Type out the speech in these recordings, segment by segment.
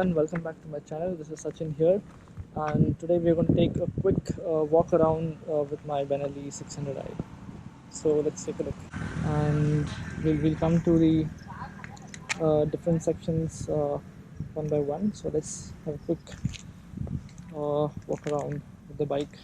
everyone, welcome back to my channel. This is Sachin here, and today we're going to take a quick walk around with my Benelli 600i. So let's take a look, and we'll come to the different sections one by one. So let's have a quick walk around with the bike.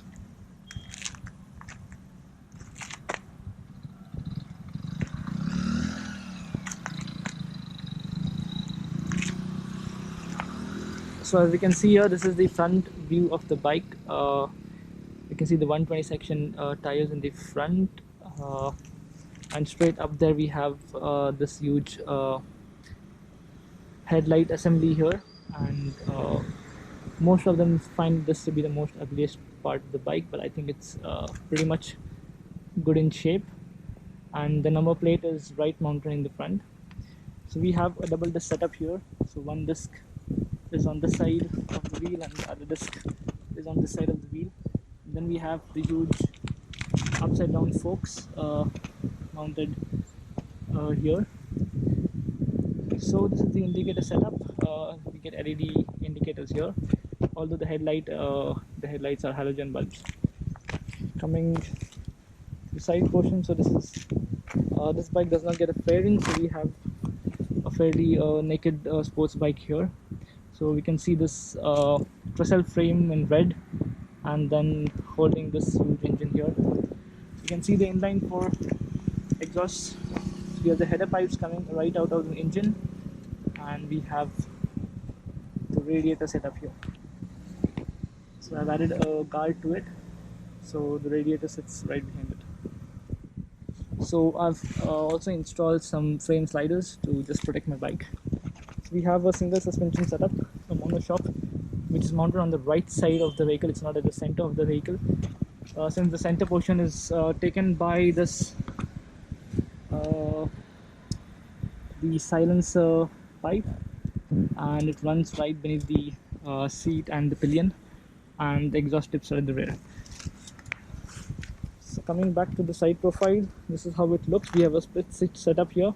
So as we can see here, this is the front view of the bike. You can see the 120 section tires in the front, and straight up there we have this huge headlight assembly here, and most of them find this to be the most ugliest part of the bike, but I think it's pretty much good in shape. And the number plate is right mounted in the front. So we have a double disc setup here. So one disc is on this side of the wheel and the other disc is on this side of the wheel. And then we have the huge upside down forks mounted here. So this is the indicator setup. We get LED indicators here, although the headlights are halogen bulbs. Coming to the side portion, so this bike does not get a fairing, so we have a fairly naked sports bike here. So we can see this trestle frame in red, and then holding this huge engine here. You can see the inline 4 exhaust. So we have the header pipes coming right out of the engine, and we have the radiator setup here. So I've added a guard to it, so the radiator sits right behind it. So I've also installed some frame sliders to just protect my bike. So we have a single suspension setup, a monoshock, which is mounted on the right side of the vehicle. It's not at the center of the vehicle, since the center portion is taken by this the silencer pipe, and it runs right beneath the seat and the pillion, and the exhaust tips are at the rear. So coming back to the side profile, this is how it looks. We have a split switch setup here.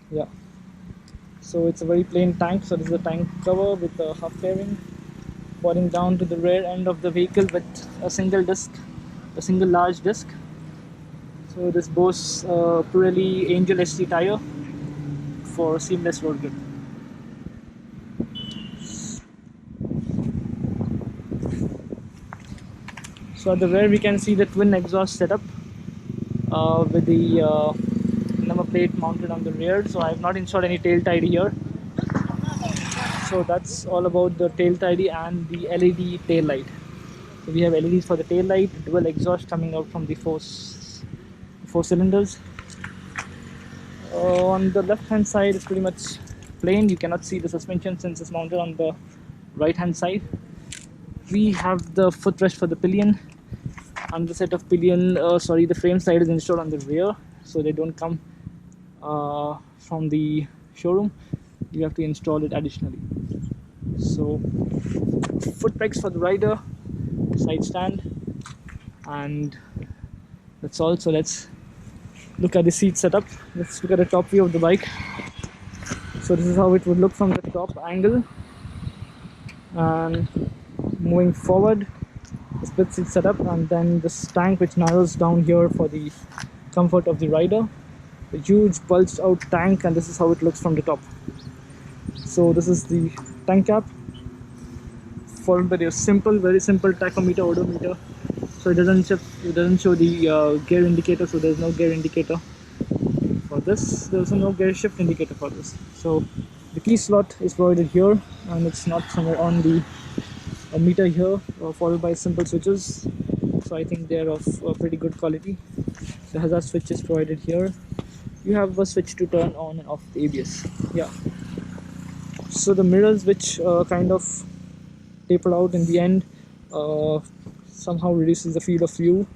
Yeah, so it's a very plain tank. So this is a tank cover with a half fairing falling down to the rear end of the vehicle with a single large disc. So this boasts Pirelli Angel ST tire for seamless road grip. So at the rear we can see the twin exhaust setup with the number plate mounted on the rear. So I have not installed any tail tidy here. So that's all about the tail tidy and the LED tail light. So we have LEDs for the tail light, dual exhaust coming out from the four cylinders. On the left hand side is pretty much plain. You cannot see the suspension since it's mounted on the right hand side. We have the footrest for the pillion, and the set of the frame slide is installed on the rear, so they don't come from the showroom. You have to install it additionally. So foot pegs for the rider, side stand, and that's all. So let's look at the seat setup. Let's look at the top view of the bike. So this is how it would look from the top angle, and moving forward, the split seat setup, and then this tank which narrows down here for the comfort of the rider. A huge bulged out tank, and this is how it looks from the top. So this is the tank cap, followed by a very simple tachometer odometer. So it doesn't show the gear indicator, so there's no gear indicator for this. There's no gear shift indicator for this. So the key slot is provided here, and it's not somewhere on the meter here, followed by simple switches. So I think they're of pretty good quality. The hazard switch is provided here. You have a switch to turn on and off the ABS. Yeah. So the mirrors, which kind of taper out in the end, somehow reduces the field of view,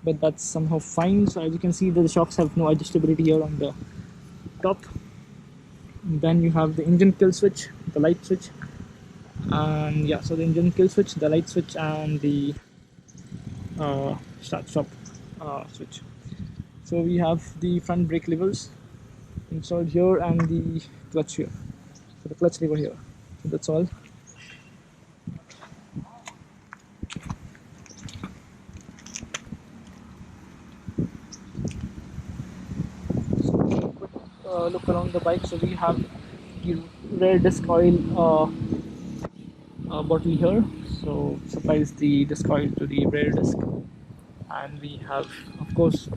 but that's somehow fine. So as you can see, the shocks have no adjustability here on the top. And then you have the engine kill switch, the light switch, and yeah, so the engine kill switch, the light switch, and the start stop switch. So we have the front brake levers installed here, and the clutch here, for the clutch lever here. So that's all. Quick look around the bike. So we have the rear disc oil bottle here, so supplies the disc oil to the rear disc, and we have, of course,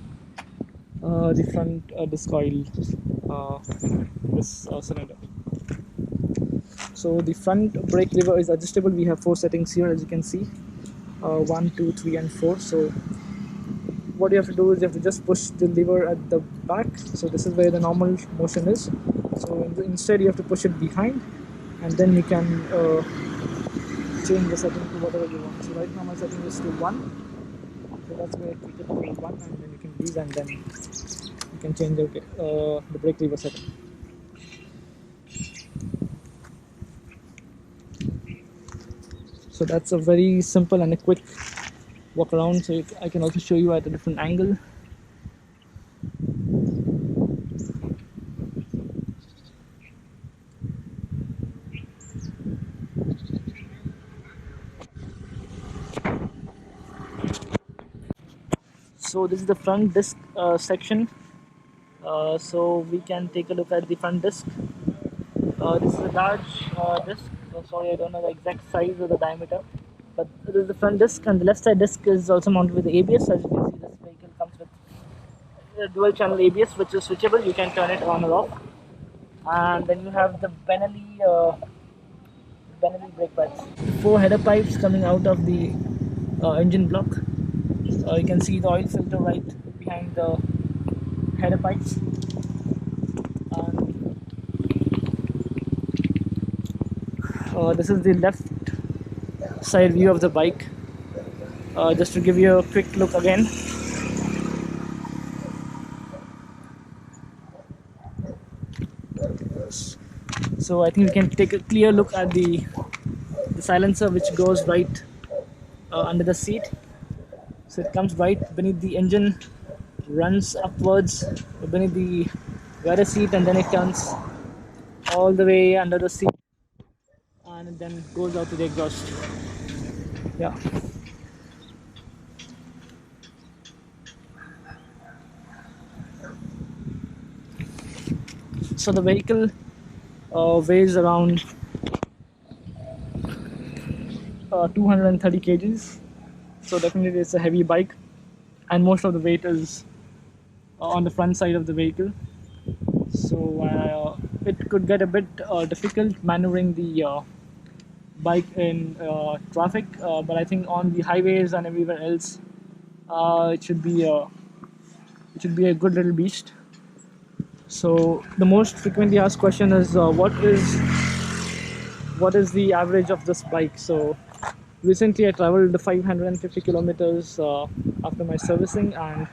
the front disc oil, this cylinder. So the front brake lever is adjustable. We have 4 settings here, as you can see, 1, 2, 3, and 4. So what you have to do is you have to just push the lever at the back. So this is where the normal motion is. So instead you have to push it behind, and then you can change the setting to whatever you want. So right now my setting is to 1. So that's where I keep it to 1, and then you can release, and then you can change the brake lever setting. So that's a very simple and a quick walk around. So I can also show you at a different angle. So this is the front disc section. So we can take a look at the front disc. This is a large disc. So sorry, I don't know the exact size or the diameter, but this is the front disc, and the left side disc is also mounted with the ABS. As you can see, this vehicle comes with a dual channel ABS, which is switchable. You can turn it on or off. And then you have the Benelli brake pads. 4 header pipes coming out of the engine block. You can see the oil filter right behind the header pipes. And this is the left side view of the bike. Just to give you a quick look again. So I think we can take a clear look at the silencer, which goes right under the seat. So it comes right beneath the engine, runs upwards beneath the other seat, and then it turns all the way under the seat, and then goes out to the exhaust. Yeah. So the vehicle weighs around 230 kgs. So definitely it's a heavy bike, and most of the weight is on the front side of the vehicle. So it could get a bit difficult maneuvering the bike in traffic, but I think on the highways and everywhere else, it should be a good little beast. So the most frequently asked question is what is the average of this bike? So recently I traveled 550 kilometers after my servicing, and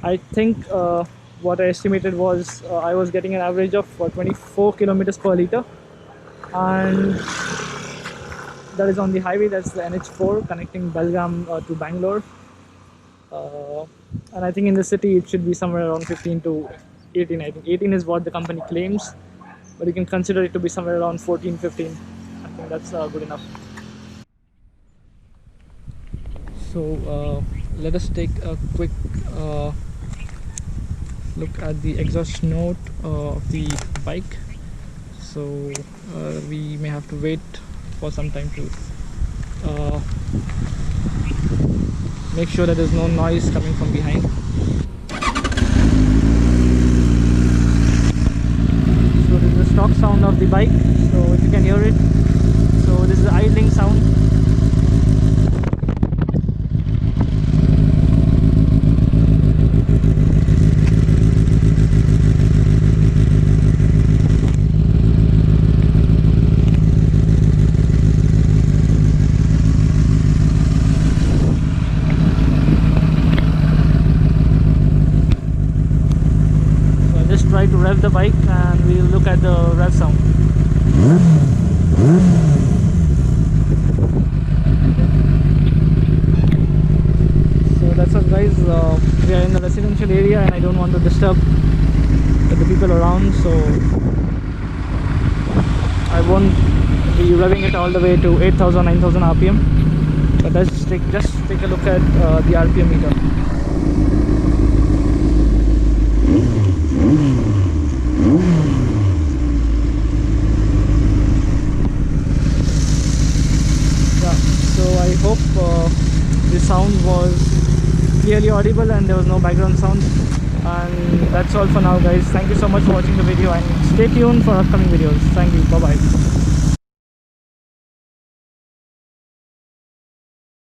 I think what I estimated was I was getting an average of 24 kilometers per liter, and that is on the highway. That's the NH4 connecting Belagavi to Bangalore, and I think in the city it should be somewhere around 15 to 18. I think 18 is what the company claims, but you can consider it to be somewhere around 14, 15. I think that's good enough. So let us take a quick look at the exhaust note of the bike. So we may have to wait for some time to make sure that there's no noise coming from behind. So this is the stock sound of the bike, so if you can hear it. So this is the idling sound. Try to rev the bike, and we'll look at the rev sound. So that's all, guys. We are in the residential area, and I don't want to disturb the people around, so won't be revving it all the way to 8,000 9,000 rpm, but let's just take a look at the rpm meter. Yeah, so I hope the sound was clearly audible and there was no background sound. And that's all for now, guys. Thank you so much for watching the video, and stay tuned for upcoming videos. Thank you. Bye bye.